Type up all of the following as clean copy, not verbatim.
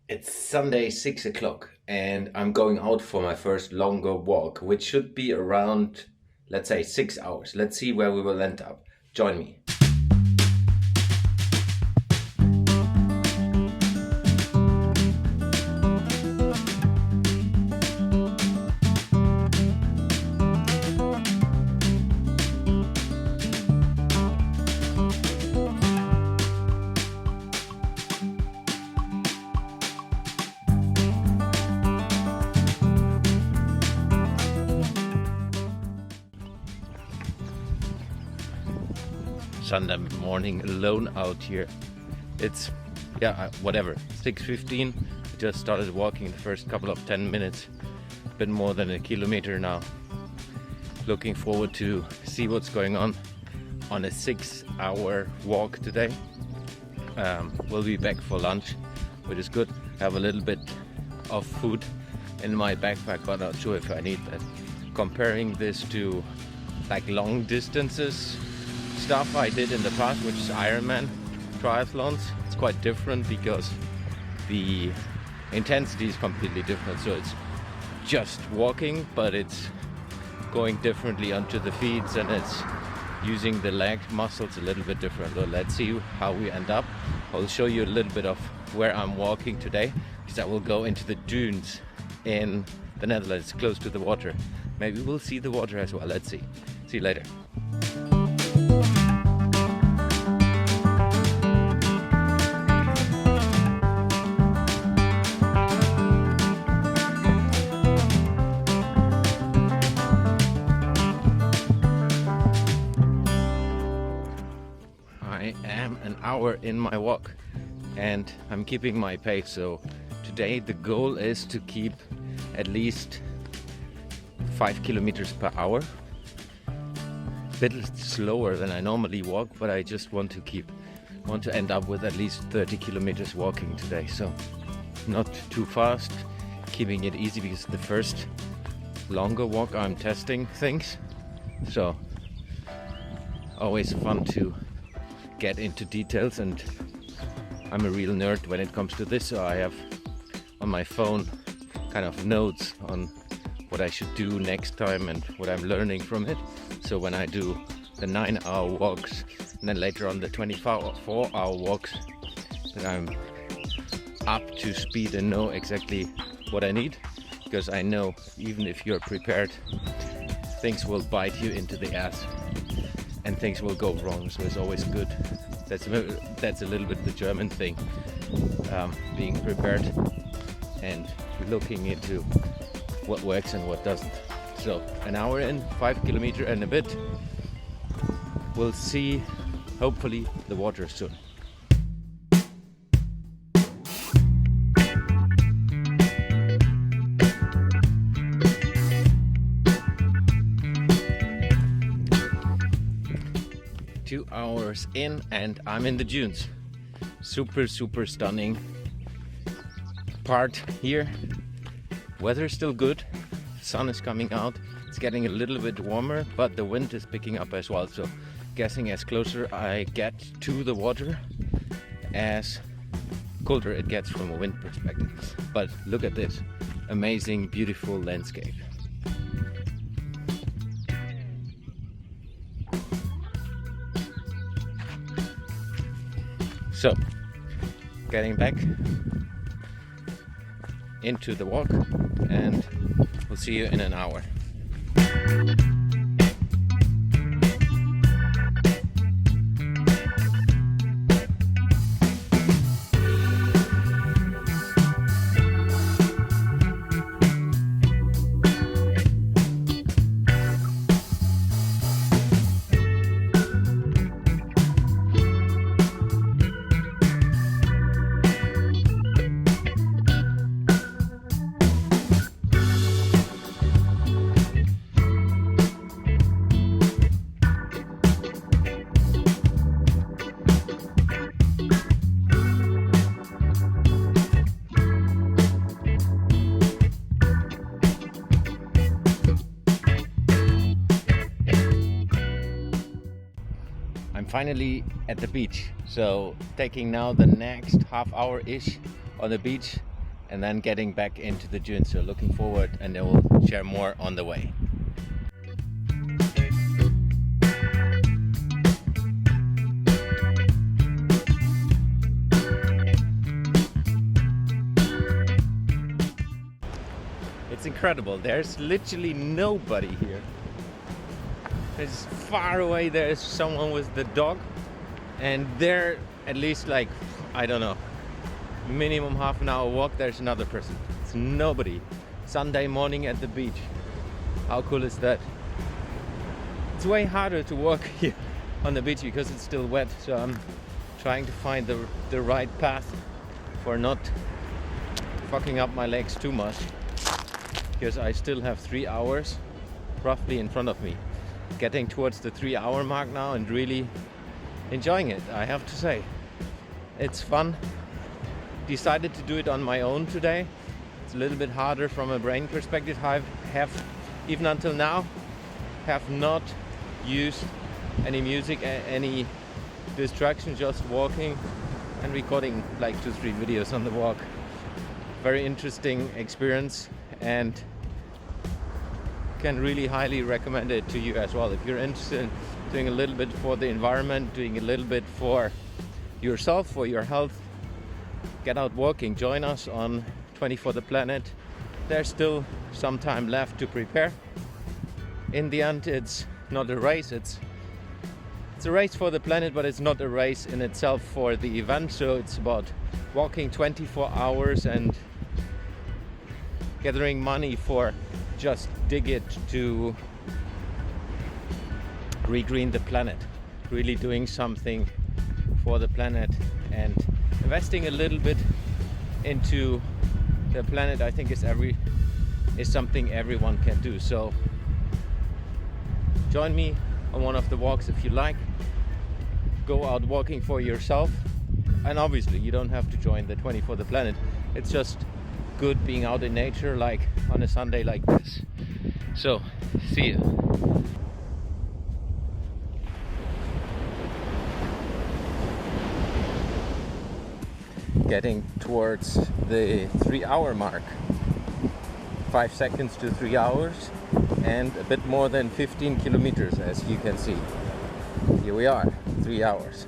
It's Sunday, 6 o'clock, and I'm going out for my first longer walk, which should be around, let's say, 6 hours. Let's see where we will end up. Join me. Sunday morning alone out here. It's whatever, 6:15. Just started walking the first couple of 10 minutes, a bit more than a kilometer now. Looking forward to see what's going on a 6-hour walk today. We'll be back for lunch, which is good. Have a little bit of food in my backpack, but not sure if I need that. Comparing this to like long distances stuff I did in the past, which is IRONMAN Triathlons, it's quite different because the intensity is completely different. So it's just walking, but it's going differently onto the feet, and it's using the leg muscles a little bit different. So let's see how we end up. I'll show you a little bit of where I'm walking today, because I will go into the dunes in the Netherlands, close to the water. Maybe we'll see the water as well. Let's see. See you later. I am an hour in my walk and I'm keeping my pace. So today the goal is to keep at least 5 kilometers per hour. A bit slower than I normally walk, but I just want to end up with at least 30 kilometers walking today. So not too fast, keeping it easy, because the first longer walk I'm testing things. So always fun to get into details, and I'm a real nerd when it comes to this, so I have on my phone kind of notes on what I should do next time and what I'm learning from it. So when I do the 9-hour walks and then later on the 24-hour walks, then I'm up to speed and know exactly what I need, because I know even if you're prepared, things will bite you into the ass and things will go wrong. So it's always good. That's a little bit the German thing, being prepared and looking into what works and what doesn't. So an hour in, 5 kilometers and a bit. We'll see, hopefully, the water soon. Two hours in and I'm in the dunes. Super stunning part here. Weather is still good, sun is coming out, it's getting a little bit warmer, but the wind is picking up as well. So guessing as closer I get to the water, as colder it gets from a wind perspective. But look at this amazing, beautiful landscape. So, getting back into the walk, and we'll see you in an hour. Finally at the beach. So taking now the next half hour-ish on the beach, and then getting back into the dunes. So looking forward, and I will share more on the way. It's incredible. There's literally nobody here. There's far away, there's someone with the dog, and there at least, like, I don't know, minimum half an hour walk, there's another person. It's nobody. Sunday morning at the beach. How cool is that? It's way harder to walk here on the beach because it's still wet, so I'm trying to find the right path for not fucking up my legs too much, because I still have 3 hours roughly in front of me. Getting towards the 3 hour mark now and really enjoying it, I have to say. It's fun. Decided to do it on my own today. It's a little bit harder from a brain perspective. I have, even until now, have not used any music, any distraction, just walking and recording like 2-3 videos on the walk. Very interesting experience, and can really highly recommend it to you as well. If you're interested in doing a little bit for the environment, doing a little bit for yourself, for your health, get out walking. Join us on 20 for the Planet. There's still some time left to prepare. In the end, it's not a race, it's a race for the planet, but it's not a race in itself for the event. So it's about walking 24 hours and gathering money for Just Dig It to regreen the planet. Really doing something for the planet and investing a little bit into the planet, I think is something everyone can do. So join me on one of the walks if you like. Go out walking for yourself, and obviously you don't have to join the 20 for the Planet. It's just good being out in nature, like on a Sunday like this. So see you. Getting towards the 3 hour mark. 5 seconds to 3 hours and a bit more than 15 kilometers, as you can see. Here we are, 3 hours.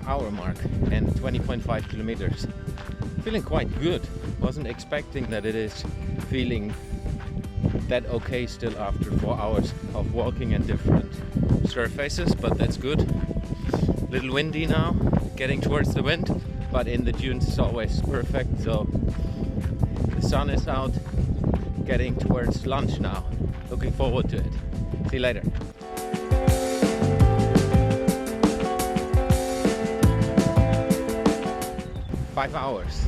Hour mark and 20.5 kilometers. Feeling quite good. Wasn't expecting that it is feeling that okay still after 4 hours of walking and different surfaces, but that's good. Little windy now, getting towards the wind, but in the dunes it's always perfect. So the sun is out, getting towards lunch now. Looking forward to it. See you later. 5 hours.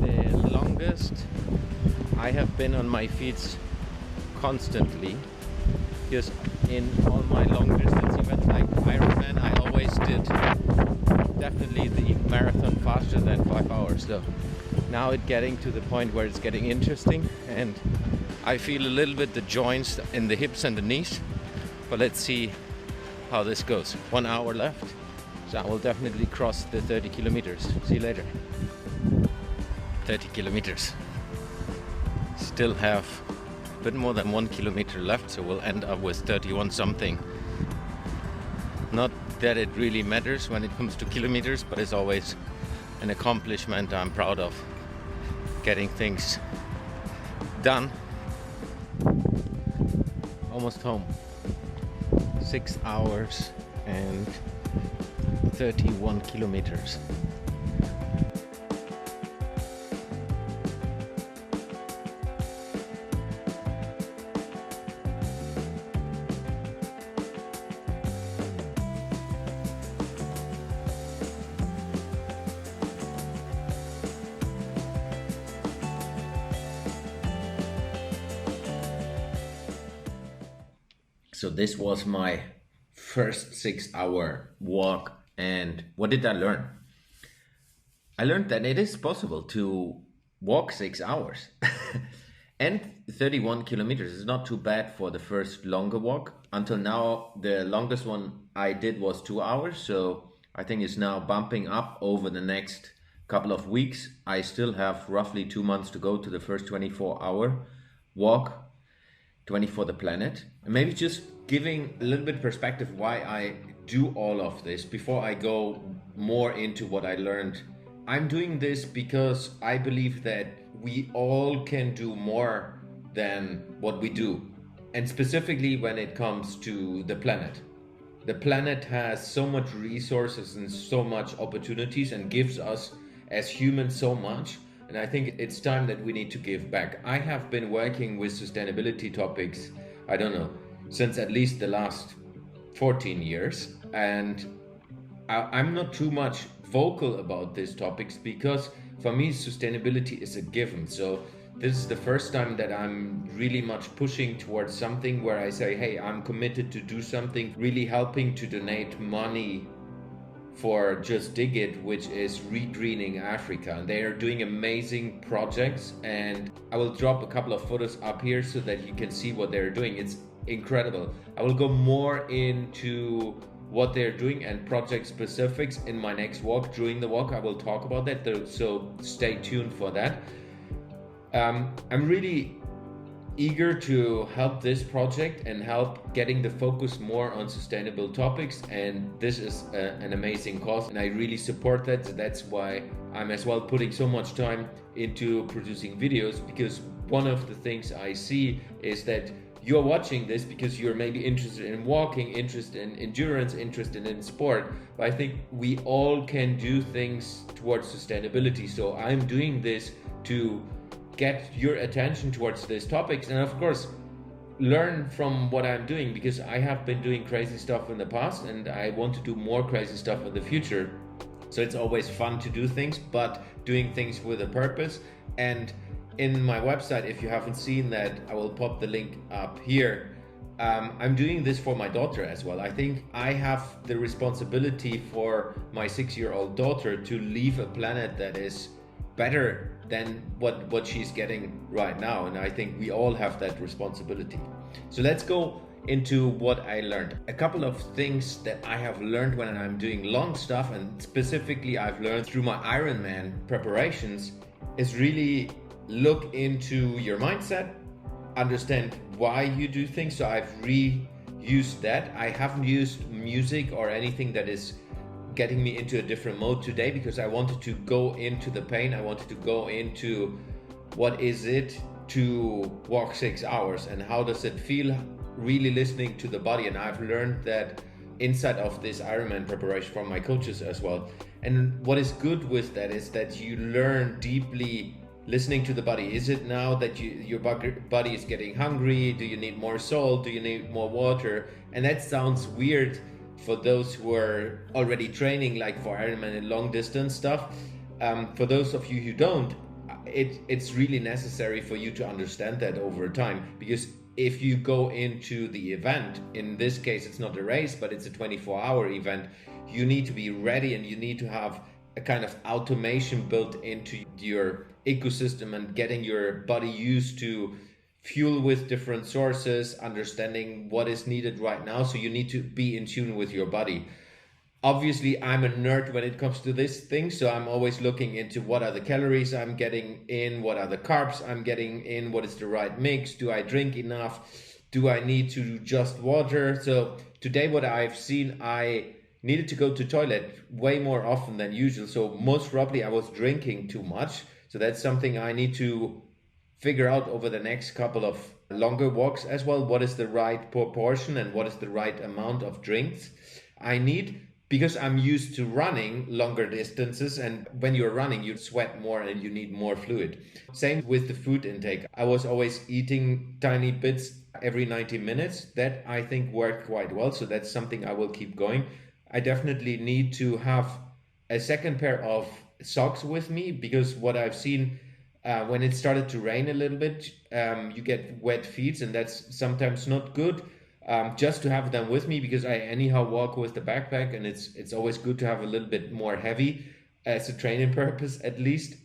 This is the longest I have been on my feet constantly, because in all my long distance events like Ironman, I always did definitely the marathon faster than 5 hours. So now it's getting to the point where it's getting interesting, and I feel a little bit the joints in the hips and the knees, but let's see how this goes. 1 hour left. So I will definitely cross the 30 kilometers. See you later. 30 kilometers. Still have a bit more than 1 kilometer left, so we'll end up with 31 something. Not that it really matters when it comes to kilometers, but it's always an accomplishment I'm proud of. Getting things done. Almost home. 6 hours and 31 kilometers. So this was my first 6 hour walk. And what did I learn? I learned that it is possible to walk 6 hours. And 31 kilometers is not too bad for the first longer walk. Until now, the longest one I did was 2 hours. So I think it's now bumping up over the next couple of weeks. I still have roughly 2 months to go to the first 24-hour walk, 20 for the planet. And maybe just giving a little bit perspective why I do all of this before I go more into what I learned. I'm doing this because I believe that we all can do more than what we do. And specifically when it comes to the planet. The planet has so much resources and so much opportunities and gives us as humans so much. And I think it's time that we need to give back. I have been working with sustainability topics, I don't know, since at least the last 14 years. And I'm not too much vocal about these topics because for me, sustainability is a given. So this is the first time that I'm really much pushing towards something where I say, hey, I'm committed to do something, really helping to donate money for Just Dig It, which is regreening Africa. And they are doing amazing projects, and I will drop a couple of photos up here so that you can see what they're doing. It's incredible. I will go more into what they're doing and project specifics in my next walk. During the walk I will talk about that, so stay tuned for that. I'm really eager to help this project and help getting the focus more on sustainable topics, and this is an amazing cause and I really support that. So that's why I'm as well putting so much time into producing videos, because one of the things I see is that you're watching this because you're maybe interested in walking, interested in endurance, interested in sport, but I think we all can do things towards sustainability. So I'm doing this to get your attention towards these topics, and of course learn from what I'm doing, because I have been doing crazy stuff in the past and I want to do more crazy stuff in the future. So it's always fun to do things, but doing things with a purpose. And in my website, if you haven't seen that, I will pop the link up here. I'm doing this for my daughter as well. I think I have the responsibility for my 6-year-old daughter to leave a planet that is better than what she's getting right now, and I think we all have that responsibility. So let's go into what I learned. A couple of things that I have learned when I'm doing long stuff, and specifically I've learned through my Ironman preparations, is really look into your mindset, understand why you do things. So I've reused that. I haven't used music or anything that is getting me into a different mode today, because I wanted to go into the pain. I wanted to go into what is it to walk 6 hours and how does it feel, really listening to the body. And I've learned that inside of this Ironman preparation from my coaches as well. And what is good with that is that you learn deeply listening to the body. Is it now that your body is getting hungry? Do you need more salt? Do you need more water? And that sounds weird for those who are already training, like for Ironman and long distance stuff. For those of you who don't, it's really necessary for you to understand that over time, because if you go into the event, in this case it's not a race but it's a 24-hour event, you need to be ready and you need to have a kind of automation built into your ecosystem and getting your body used to fuel with different sources, understanding what is needed right now. So you need to be in tune with your body. Obviously, I'm a nerd when it comes to this thing, so I'm always looking into what are the calories I'm getting in, what are the carbs I'm getting in, what is the right mix, do I drink enough, do I need to do just water? So today what I've seen, I needed to go to toilet way more often than usual, so most probably I was drinking too much. So that's something I need to figure out over the next couple of longer walks as well. What is the right proportion and what is the right amount of drinks I need, because I'm used to running longer distances, and when you're running you sweat more and you need more fluid. Same with the food intake. I was always eating tiny bits every 90 minutes. That I think worked quite well, so that's something I will keep going. I definitely need to have a second pair of socks with me, because what I've seen, when it started to rain a little bit, you get wet feet, and that's sometimes not good. just to have them with me because I anyhow walk with the backpack, and it's always good to have a little bit more heavy as a training purpose at least.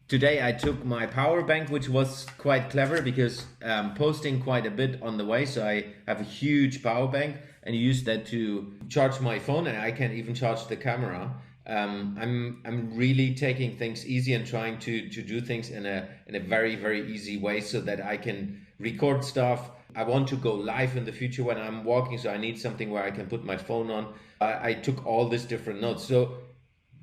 Today I took my power bank, which was quite clever because posting quite a bit on the way, so I have a huge power bank and use that to charge my phone, and I can even charge the camera. I'm really taking things easy and trying to do things in a very easy way so that I can record stuff. I want to go live in the future when I'm walking, so I need something where I can put my phone on. I took all these different notes. So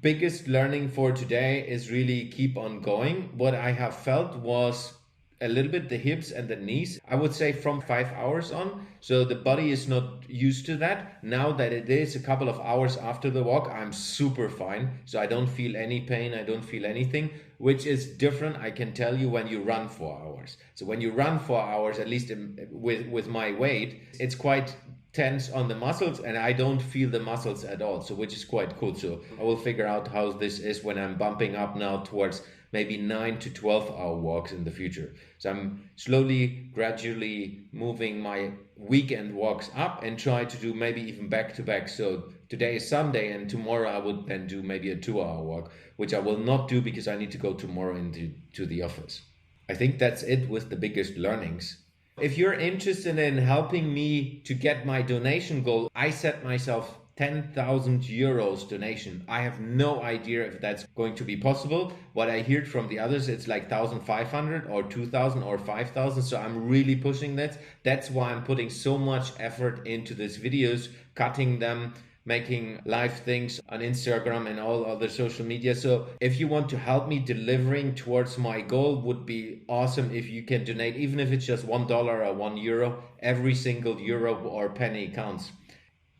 biggest learning for today is really keep on going. What I have felt was a little bit the hips and the knees, I would say from 5 hours on. So the body is not used to that. Now that it is a couple of hours after the walk, I'm super fine. So I don't feel any pain, I don't feel anything, which is different, I can tell you, when you run 4 hours. So when you run 4 hours, at least with my weight, it's quite tense on the muscles, and I don't feel the muscles at all, so which is quite cool. So I will figure out how this is when I'm bumping up now towards maybe 9 to 12 hour walks in the future. So I'm slowly, gradually moving my weekend walks up and try to do maybe even back to back. So today is Sunday, and tomorrow I would then do maybe a 2 hour walk, which I will not do because I need to go tomorrow into the office. I think that's it with the biggest learnings. If you're interested in helping me to get my donation goal, I set myself 10,000 euros donation. I have no idea if that's going to be possible. What I heard from the others, it's like 1,500 or 2,000 or 5,000. So I'm really pushing that. That's why I'm putting so much effort into these videos, cutting them, making live things on Instagram and all other social media. So if you want to help me delivering towards my goal, would be awesome if you can donate, even if it's just $1 or €1. Every single euro or penny counts.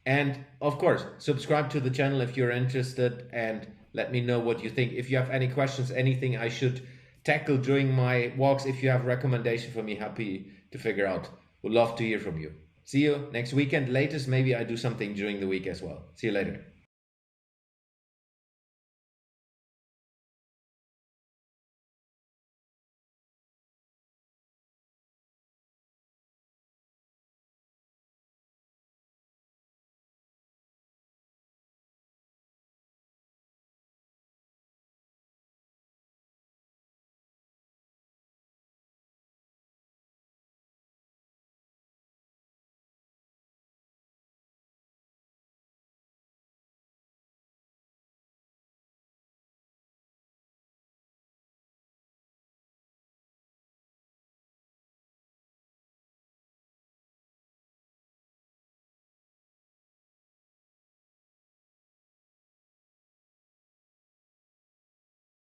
And of course, subscribe to the channel if you're interested, and let me know what you think. If you have any questions, anything I should tackle during my walks, if you have recommendation for me, happy to figure out. Would love to hear from you. See you next weekend. Latest, maybe I do something during the week as well. See you later.